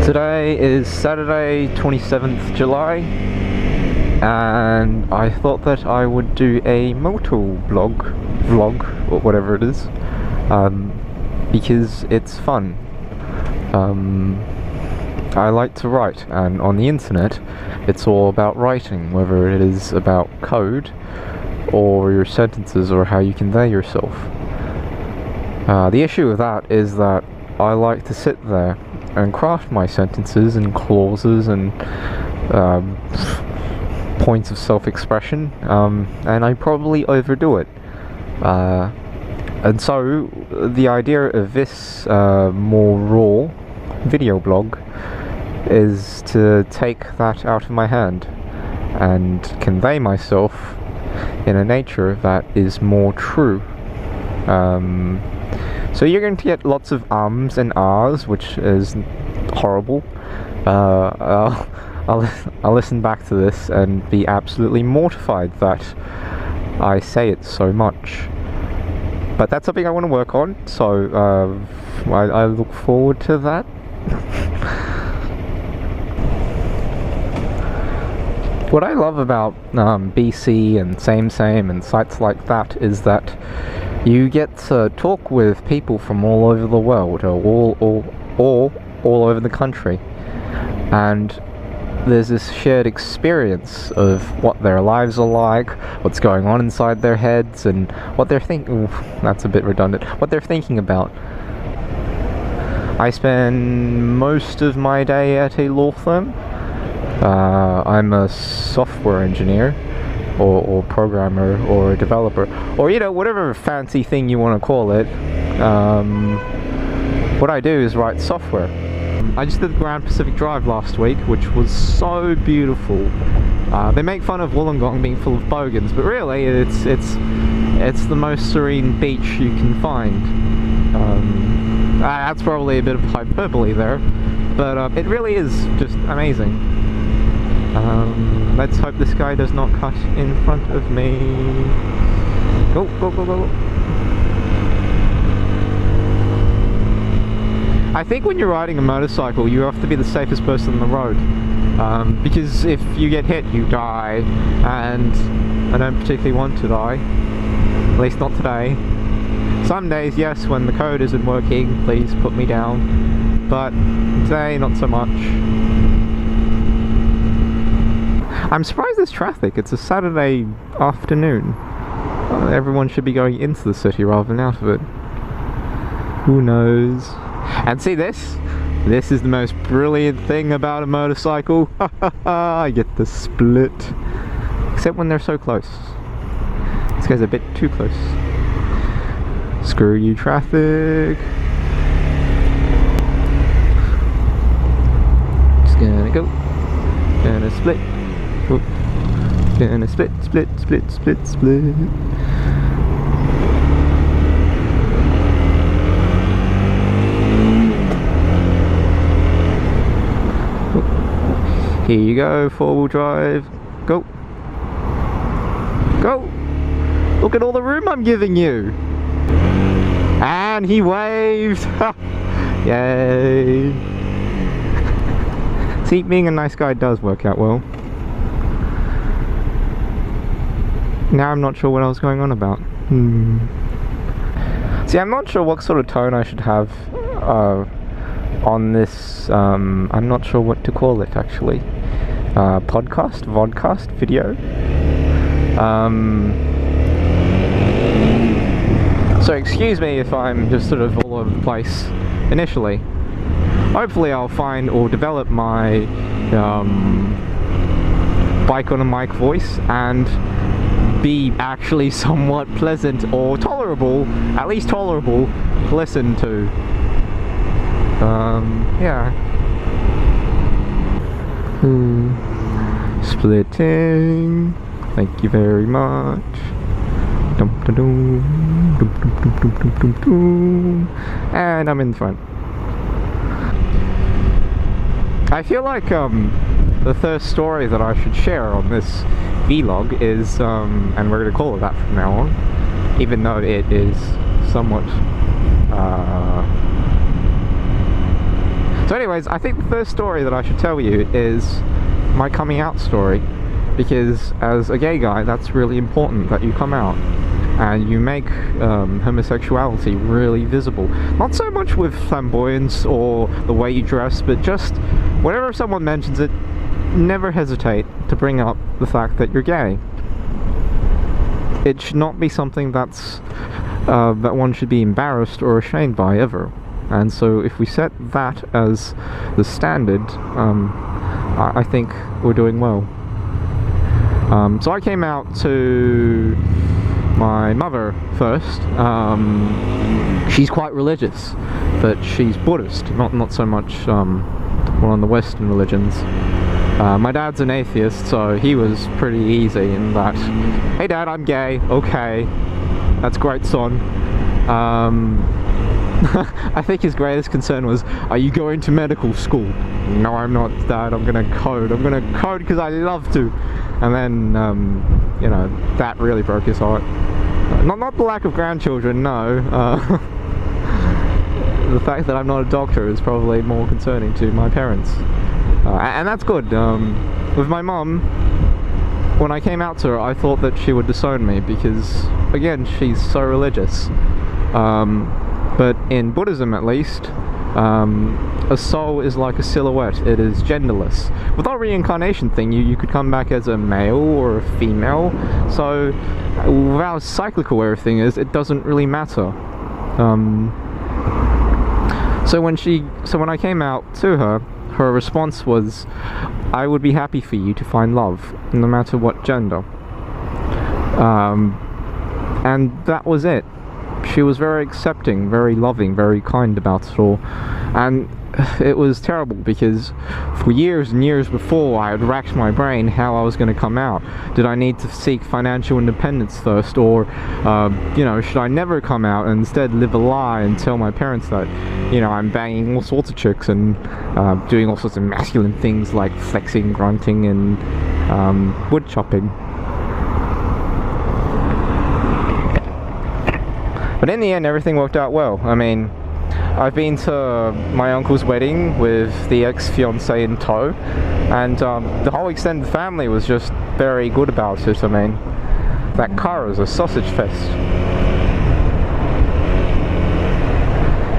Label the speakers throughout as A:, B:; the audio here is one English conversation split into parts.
A: Today is Saturday, 27th July, and I thought that I would do a moto vlog, or whatever it is, because it's fun. I like to write, and on the internet, it's all about writing, whether it is about code, or your sentences, or how you convey yourself. The issue with that is that I like to sit there and craft my sentences and clauses and points of self-expression, and I probably overdo it. And so the idea of this more raw video blog is to take that out of my hand and convey myself in a nature that is more true. So you're going to get lots of ums and ahs, which is horrible. I'll listen back to this and be absolutely mortified that I say it so much. But that's something I want to work on, so I look forward to that. What I love about BC and Same and sites like that is that you get to talk with people from all over the world, or all over the country, and there's this shared experience of what their lives are like, what's going on inside their heads, and what they're thinking. That's a bit redundant. What they're thinking about. I spend most of my day at a law firm. I'm a software engineer, or programmer, or a developer, or whatever fancy thing you want to call it. What I do is write software. I just did the Grand Pacific Drive last week, which was so beautiful. They make fun of Wollongong being full of bogans, but really it's the most serene beach you can find. That's probably a bit of hyperbole there, but it really is just amazing. Let's hope this guy does not cut in front of me. Go, go, go, go. I think when you're riding a motorcycle, you have to be the safest person on the road. Because if you get hit, you die. And I don't particularly want to die. At least not today. Some days, yes, when the code isn't working, please put me down. But today, not so much. I'm surprised there's traffic. It's a Saturday afternoon. Everyone should be going into the city rather than out of it. Who knows? And see this? This is the most brilliant thing about a motorcycle. I get the split. Except when they're so close. This guy's a bit too close. Screw you, traffic. Just gonna go. Gonna split. Oh. Gonna split. Oh. Here you go, four-wheel drive. Go. Go. Look at all the room I'm giving you. And he waved. Yay. See, being a nice guy does work out well. Now I'm not sure what I was going on about. See, I'm not sure what sort of tone I should have on this, I'm not sure what to call it actually. Podcast? Vodcast? Video? So excuse me if I'm just sort of all over the place initially. Hopefully I'll find or develop my bike on a mic voice and be actually somewhat pleasant or tolerable, at least tolerable, to listen to. Yeah. Splitting. Thank you very much. And I'm in front. I feel like the first story that I should share on this vlog is, and we're going to call it that from now on, even though it is somewhat So So anyways, I think the first story that I should tell you is my coming out story, because as a gay guy, that's really important that you come out and you make homosexuality really visible. Not so much with flamboyance or the way you dress, but just whenever someone mentions it, never hesitate to bring up the fact that you're gay. It should not be something that's that one should be embarrassed or ashamed by ever. And so if we set that as the standard, I think we're doing well. So I came out to my mother first. She's quite religious, but she's Buddhist, not so much one of the Western religions. My dad's an atheist, so he was pretty easy in that, hey dad, I'm gay, okay, that's great, son. I think his greatest concern was, are you going to medical school? No, I'm not, dad, I'm gonna code because I love to. And then, you know, that really broke his heart. Not the lack of grandchildren, no. The fact that I'm not a doctor is probably more concerning to my parents. And that's good. With my mum, when I came out to her, I thought that she would disown me because, again, she's so religious. But in Buddhism, at least, a soul is like a silhouette. It is genderless. With our reincarnation thing, you could come back as a male or a female. So, with how cyclical everything is, it doesn't really matter. So when I came out to her, her response was, I would be happy for you to find love, no matter what gender. And that was it. She was very accepting, very loving, very kind about it all. And it was terrible because for years and years before, I had racked my brain how I was going to come out. Did I need to seek financial independence first, or you know, should I never come out and instead live a lie and tell my parents that, you know, I'm banging all sorts of chicks and doing all sorts of masculine things like flexing, grunting, and wood chopping. But in the end, everything worked out well. I mean, I've been to my uncle's wedding with the ex-fiancée in tow, and the whole extended family was just very good about it. I mean, that car is a sausage fest.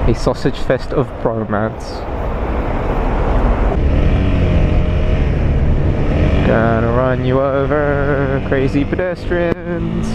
A: A sausage fest of bromance. Gonna run you over, crazy pedestrians.